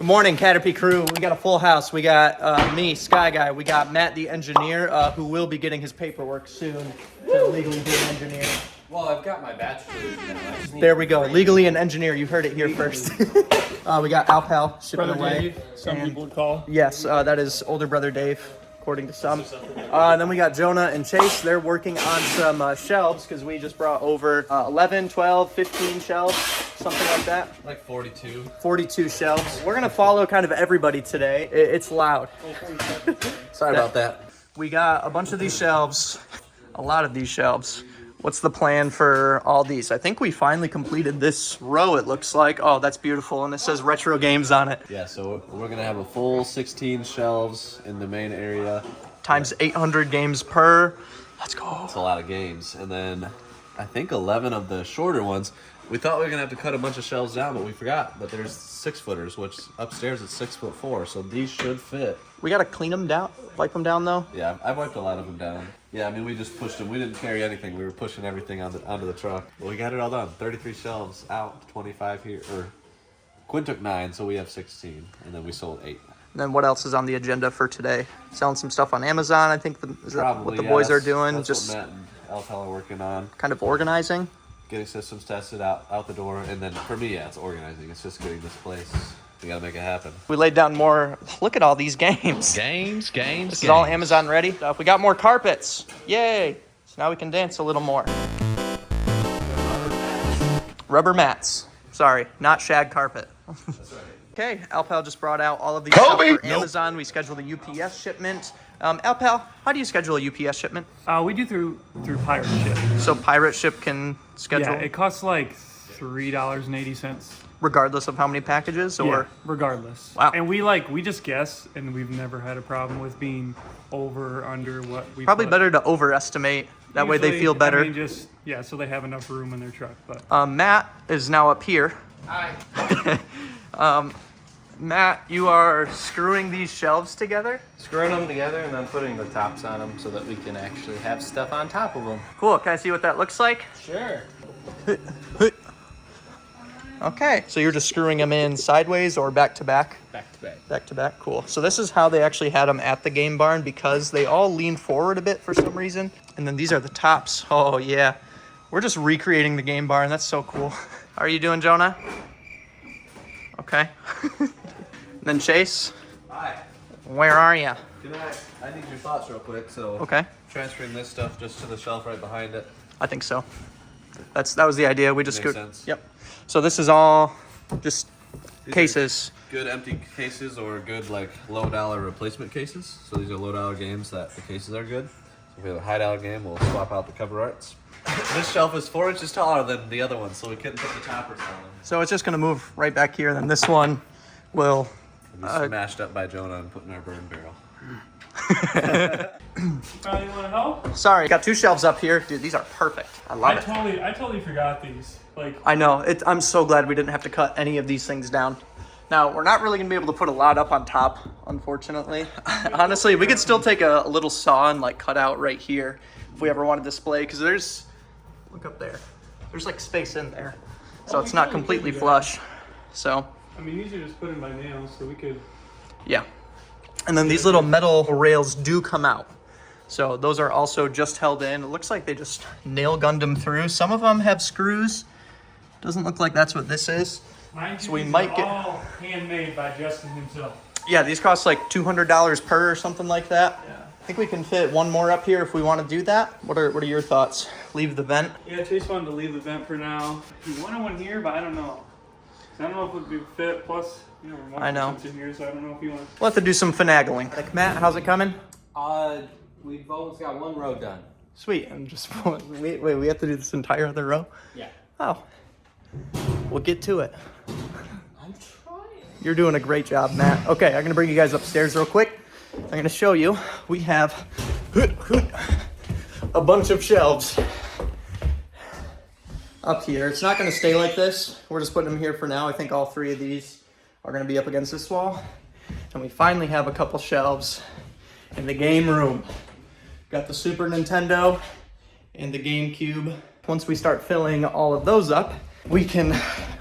morning, CATRP crew. We got a full house. We got me, Sky Guy. We got Matt, the engineer, who will be getting his paperwork soon to legally be an engineer. Well, I've got my bachelor's now. There we go. Legally an engineer. You heard it here first. We got Alpal shipping Brother away. Dave, some people would call. Yes, that is older brother Dave, according to some. And then we got Jonah and Chase. They're working on some shelves because we just brought over 11, 12, 15 shelves, something like that. Like 42. 42 shelves. We're going to follow kind of everybody today. It's loud. Sorry about that. We got a bunch of these shelves, a lot of these shelves. What's the plan for all these? I think we finally completed this row, it looks like. Oh, that's beautiful. And it says retro games on it. Yeah, so we're going to have a full 16 shelves in the main area. Times 800 games per. Let's go. That's a lot of games. And then I think 11 of the shorter ones. We thought we were going to have to cut a bunch of shelves down, but we forgot. But there's 6-footers, which upstairs is 6'4", so these should fit. We got to clean them down, wipe them down though. Yeah, I wiped a lot of them down. Yeah, I mean, we just pushed them. We didn't carry anything. We were pushing everything onto the truck. But we got it all done. 33 shelves out, 25 here. Or Quinn took 9, so we have 16. And then we sold 8. And then what else is on the agenda for today? Selling some stuff on Amazon, I think. Is that what the boys are doing? That's just what Matt and Alpal are working on. kind of organizing. Getting systems tested out the door. And then for me, yeah, it's organizing. It's just getting this place. We gotta make it happen. We laid down more. Look at all these games. Games. This is all Amazon ready. We got more carpets. Yay! So now we can dance a little more. Rubber mats. Sorry, not shag carpet. That's right. Okay, Alpal just brought out all of these stuff for Amazon. We scheduled a UPS shipment. Alpal, how do you schedule a UPS shipment? We do through Pirate Ship. So Pirate Ship can schedule Yeah, it costs like $3.80. regardless of how many packages, or Yeah, regardless. Wow. And we just guess, and we've never had a problem with being over or under what we probably put. better to overestimate. That way they Usually, feel better. I mean, so they have enough room in their truck. But Matt is now up here. Hi. Matt, you are screwing these shelves together. Screwing them together and then putting the tops on them so that we can actually have stuff on top of them. Cool. Can I see what that looks like? Sure. Okay. So you're just screwing them in sideways or back to back? Back to back. Back to back. Cool. So this is how they actually had them at the game barn because they all lean forward a bit for some reason. And then these are the tops. Oh, yeah. We're just recreating the game barn. That's so cool. How are you doing, Jonah? Okay. Then Chase, Hi. where are you? I need your thoughts real quick. So Okay. transferring this stuff just to the shelf right behind it. I think so. That was the idea. We just Makes go. sense. Yep. So this is all just These are cases. Good empty cases or good like low dollar replacement cases. So these are low dollar games that the cases are good. So if we have a high dollar game, we'll swap out the cover arts. This shelf is 4 inches taller than the other one, so we couldn't put the toppers on them. So it's just gonna move right back here. Then this one will. It'll be smashed up by Jonah and put in our burn barrel. you want to help? Sorry, got 2 shelves up here, dude. These are perfect. I love it. I totally forgot these. Like, I know. I'm so glad we didn't have to cut any of these things down. Now, we're not really going to be able to put a lot up on top, unfortunately. Honestly, we could still take a little saw and like cut out right here if we ever want to display, because there's, look up there. There's like space in there. So it's not completely flush. So, I mean, these are just put in by nails, so we could. yeah. And then these little metal rails do come out. So those are also just held in. It looks like they just nail gunned them through. Some of them have screws. Doesn't look like that's what this is. So we might get all handmade by Justin himself. Yeah, these cost like $200 per or something like that. Yeah. I think we can fit one more up here if we want to do that. What are your thoughts? Leave the vent? Yeah, Chase wanted to leave the vent for now. He wanted one here, but I don't know. I don't know if it would be fit. Plus, you know, we're I know. in here, so I don't know if he wants. We'll have to do some finagling. Like, Matt, how's it coming? We've almost got one row done. Sweet. I'm just wait. We have to do this entire other row? Yeah. Oh. We'll get to it. I'm trying. You're doing a great job, Matt. Okay, I'm gonna bring you guys upstairs real quick. I'm gonna show you. We have a bunch of shelves up here. It's not gonna stay like this. We're just putting them here for now. I think all 3 of these are gonna be up against this wall. And we finally have a couple shelves in the game room. Got the Super Nintendo and the GameCube. Once we start filling all of those up, we can,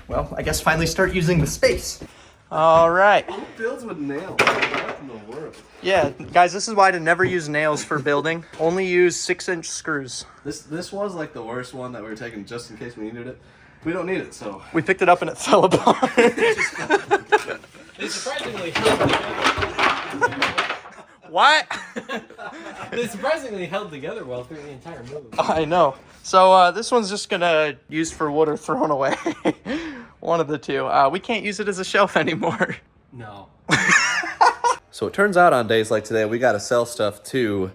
well, I guess finally start using the space. All right. Who builds with nails? What in the world? Yeah, guys, this is why to never use nails for building. Only use 6-inch screws. This was like the worst one that we were taking just in case we needed it. We don't need it, so. We picked it up and it fell apart. They surprisingly held together. What? They surprisingly held together well through the entire move. I know. So this one's just gonna use for wood or thrown away. One of the two. We can't use it as a shelf anymore. No. So it turns out on days like today, we got to sell stuff too,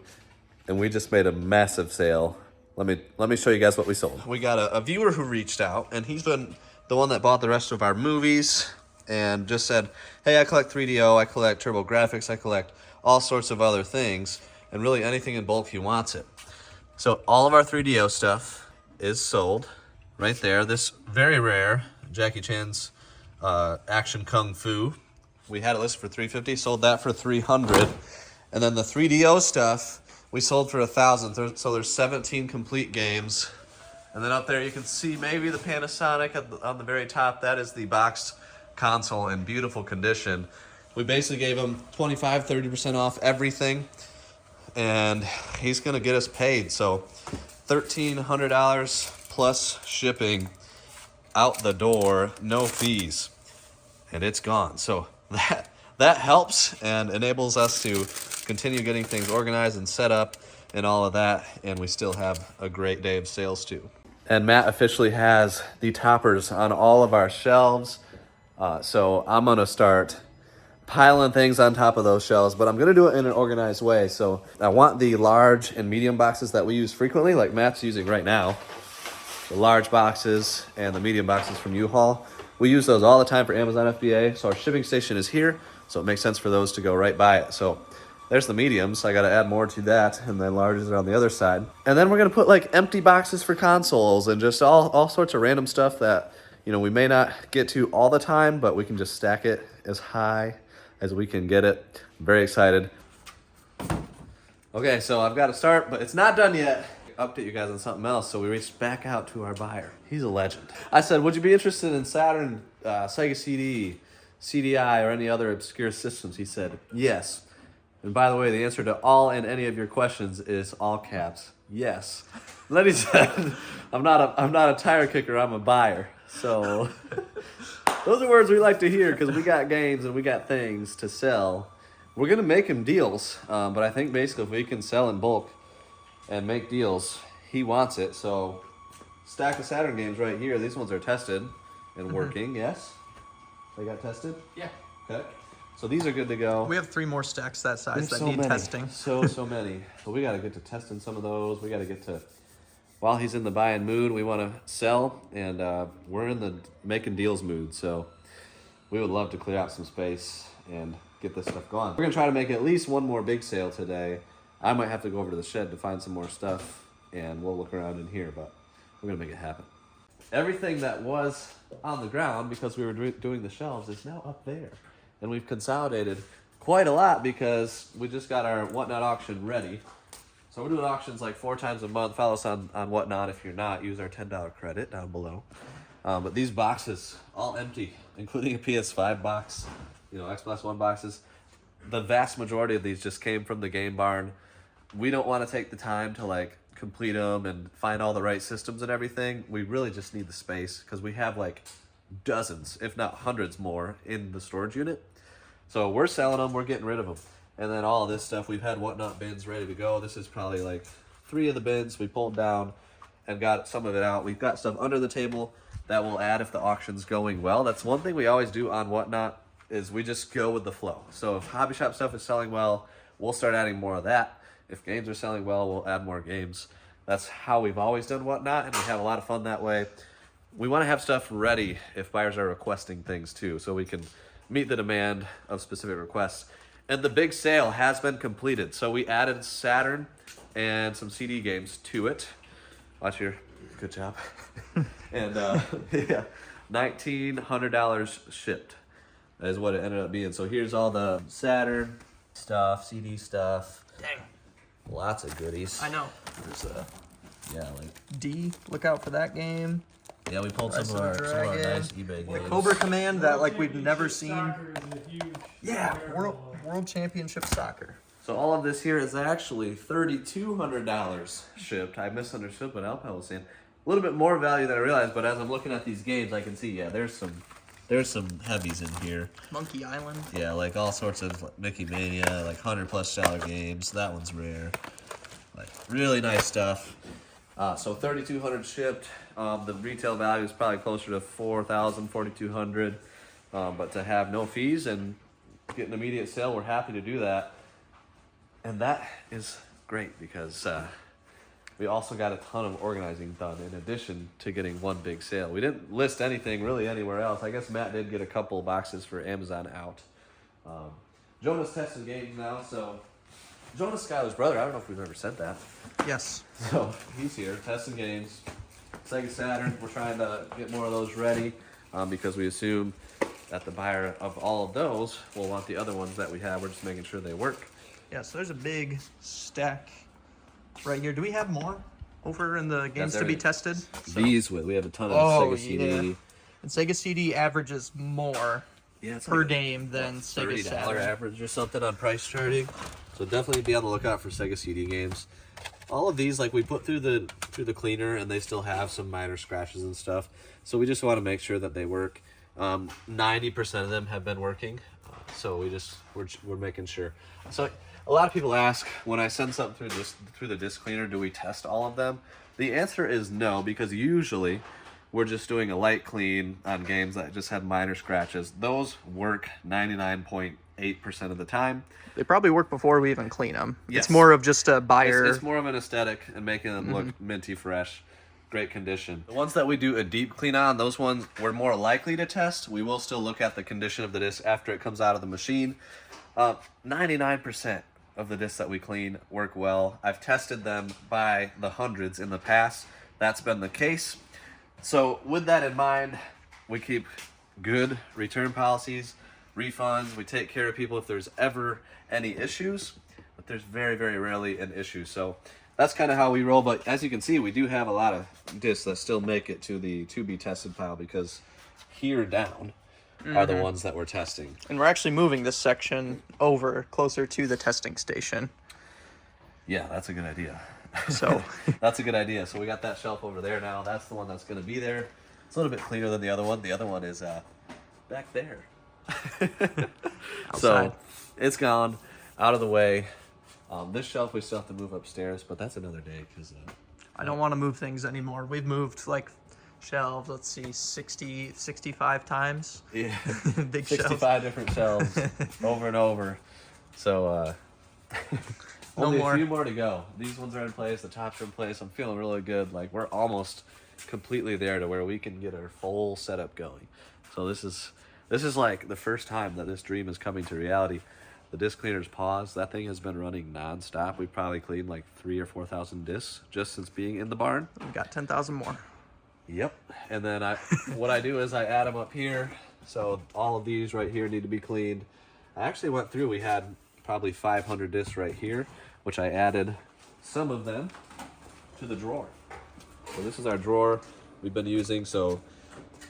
and we just made a massive sale. Let me show you guys what we sold. We got a viewer who reached out, and he's been the one that bought the rest of our movies and just said, hey, I collect 3DO, I collect TurboGrafx, I collect all sorts of other things, and really anything in bulk he wants it. So all of our 3DO stuff is sold right there. This very rare Jackie Chan's Action Kung Fu. We had it listed for $350, sold that for $300. And then the 3DO stuff we sold for $1,000. So there's 17 complete games. And then up there you can see maybe the Panasonic on the very top. That is the boxed console in beautiful condition. We basically gave him 25-30% off everything, and he's gonna get us paid. So $1,300 plus shipping out the door, no fees, and it's gone. So that helps and enables us to continue getting things organized and set up and all of that, and we still have a great day of sales too. And Matt officially has the toppers on all of our shelves, so I'm gonna start piling things on top of those shelves, but I'm gonna do it in an organized way. So I want the large and medium boxes that we use frequently, like Matt's using right now, the large boxes and the medium boxes from U-Haul. We use those all the time for Amazon FBA, so our shipping station is here, so it makes sense for those to go right by it. So there's the mediums, I gotta add more to that, and then larges are on the other side. And then we're gonna put like empty boxes for consoles and just all sorts of random stuff that, you know, we may not get to all the time, but we can just stack it as high as we can get it. I'm very excited. Okay, so I've got to start, but it's not done yet. Update you guys on something else. So we reached back out to our buyer. He's a legend. I said, would you be interested in Saturn, Sega CD, CDI, or any other obscure systems? He said, yes. And by the way, the answer to all and any of your questions is all caps, yes. And then he said, I'm not a tire kicker, I'm a buyer. So those are words we like to hear because we got games and we got things to sell. We're going to make him deals, but I think basically if we can sell in bulk and make deals, he wants it. So stack of Saturn games right here. These ones are tested and working, yes? They got tested? Yeah. Okay. So these are good to go. We have 3 more stacks that size that so need many. testing. So many. So we got to get to testing some of those. We got to get to, while he's in the buying mood, we want to sell, and we're in the making deals mood. So we would love to clear out some space and get this stuff going. We're going to try to make at least one more big sale today. I might have to go over to the shed to find some more stuff, and we'll look around in here, but we're going to make it happen. Everything that was on the ground, because we were doing the shelves, is now up there. And we've consolidated quite a lot because we just got our Whatnot auction ready. So we're doing auctions like 4 times a month. Follow us on Whatnot. If you're not, use our $10 credit down below. But these boxes, all empty, including a PS5 box, you know, Xbox One boxes. The vast majority of these just came from the game barn. We don't want to take the time to like complete them and find all the right systems and everything. We really just need the space because we have like dozens, if not hundreds more in the storage unit. So we're selling them, we're getting rid of them. And then all of this stuff, we've had Whatnot bins ready to go. This is probably like 3 of the bins we pulled down and got some of it out. We've got stuff under the table that we'll add if the auction's going well. That's one thing we always do on Whatnot is we just go with the flow. So if hobby shop stuff is selling well, we'll start adding more of that. If games are selling well, we'll add more games. That's how we've always done Whatnot, and we have a lot of fun that way. We want to have stuff ready if buyers are requesting things too, so we can meet the demand of specific requests. And the big sale has been completed. So we added Saturn and some CD games to it. Watch here. Good job. And yeah, $1,900 shipped. That is what it ended up being. So here's all the Saturn stuff, CD stuff. Dang. Lots of goodies. I know. There's a, yeah, like D, look out for that game. Yeah, we pulled some of our nice eBay games. Cobra Command that like we've never seen. Soccer is a huge Yeah, World Championship Soccer. So all of this here is actually $3,200 shipped. I misunderstood what Alpha was saying. A little bit more value than I realized, but as I'm looking at these games, I can see, yeah, there's some heavies in here. Monkey Island. Yeah, like all sorts of like Mickey Mania, like $100+ games. That one's rare. Like really nice stuff. So 3,200 shipped. The retail value is probably closer to 4,000, 4,200. But to have no fees and get an immediate sale, we're happy to do that. And that is great because we also got a ton of organizing done in addition to getting one big sale. We didn't list anything really anywhere else. I guess Matt did get a couple of boxes for Amazon out. Jonah's testing games now, so Jonah's Skylar's brother. I don't know if we've ever said that. Yes. So he's here testing games. Sega Saturn. We're trying to get more of those ready because we assume that the buyer of all of those will want the other ones that we have. We're just making sure they work. Yeah, so there's a big stack right here. Do we have more over in the games to be tested? These we have a ton of Sega CD. Yeah. And Sega CD averages more It's per like game than Sega $30 Saturn. average or something on price charting. So definitely be on the lookout for Sega CD games. All of these, like we put through the cleaner, and they still have some minor scratches and stuff. So we just want to make sure that they work. 90% of them have been working, so we're making sure. So a lot of people ask when I send something through the disc cleaner, do we test all of them? The answer is no, because usually we're just doing a light clean on games that just had minor scratches. Those work 99.8% of the time. They probably work before we even clean them. Yes. It's more of just a buyer. It's more of an aesthetic and making them look minty fresh, great condition. The ones that we do a deep clean on, those ones we're more likely to test. We will still look at the condition of the disc after it comes out of the machine. 99% of the discs that we clean work well. I've tested them by the hundreds in the past. That's been the case. So with that in mind, we keep good return policies, refunds. We take care of people if there's ever any issues, but there's very, very rarely an issue. So that's kind of how we roll. But as you can see, we do have a lot of discs that still make it to the to be tested pile because here down are the ones that we're testing. And we're actually moving this section over closer to the testing station. Yeah, that's a good idea. So That's a good idea. So we got that shelf over there now. That's the one that's going to be there. It's a little bit cleaner than the other one. The other one is back there. So it's gone, out of the way. This shelf we still have to move upstairs, but that's another day because I don't want to move things anymore. We've moved like shelves, let's see, 65 times. yeah, Big 65 shelves. different shelves over and over. So only a few more to go. These ones are in place. The tops are in place. I'm feeling really good. Like we're almost completely there to where we can get our full setup going. So this is like the first time that this dream is coming to reality. The disc cleaner's paused. That thing has been running nonstop. We've probably cleaned like 3,000 or 4,000 discs just since being in the barn. We've got 10,000 more. Yep. And then what I do is I add them up here. So all of these right here need to be cleaned. I actually went through. We had probably 500 discs right here, which I added some of them to the drawer. So this is our drawer we've been using. So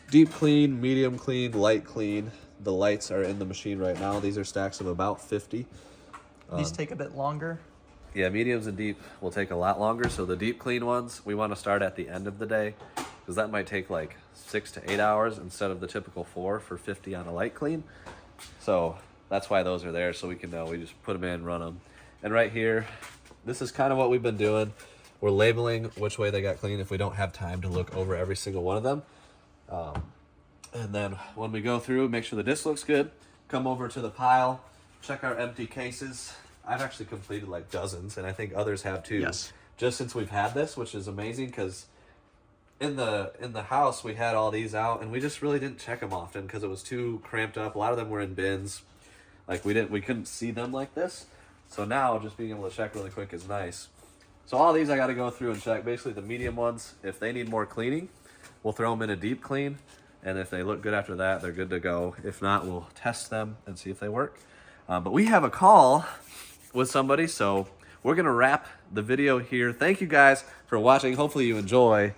deep clean, medium clean, light clean. The lights are in the machine right now. These are stacks of about 50. These take a bit longer. Yeah, mediums and deep will take a lot longer. So the deep clean ones, we want to start at the end of the day because that might take like 6 to 8 hours instead of the typical 4 for 50 on a light clean. So that's why those are there, so we can know. We just put them in, run them. And right here, this is kind of what we've been doing. We're labeling which way they got cleaned if we don't have time to look over every single one of them. And then when we go through, make sure the disc looks good, come over to the pile, check our empty cases. I've actually completed like dozens, and I think others have too. Yes. Just since we've had this, which is amazing because in the house we had all these out, and we just really didn't check them often because it was too cramped up. A lot of them were in bins. Like we couldn't see them like this. So now just being able to check really quick is nice. So all these I got to go through and check. Basically the medium ones, if they need more cleaning, we'll throw them in a deep clean. And if they look good after that, they're good to go. If not, we'll test them and see if they work. But we have a call with somebody, so we're going to wrap the video here. Thank you guys for watching. Hopefully you enjoy.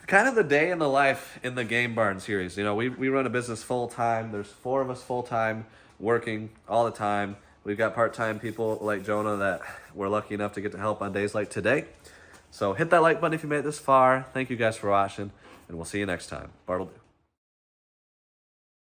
kind of the day in the life in the Game Barn series. You know, we run a business full time. There's 4 of us full time working all the time. We've got part-time people like Jonah that we're lucky enough to get to help on days like today. So hit that like button if you made it this far. Thank you guys for watching, and we'll see you next time. Bartle do.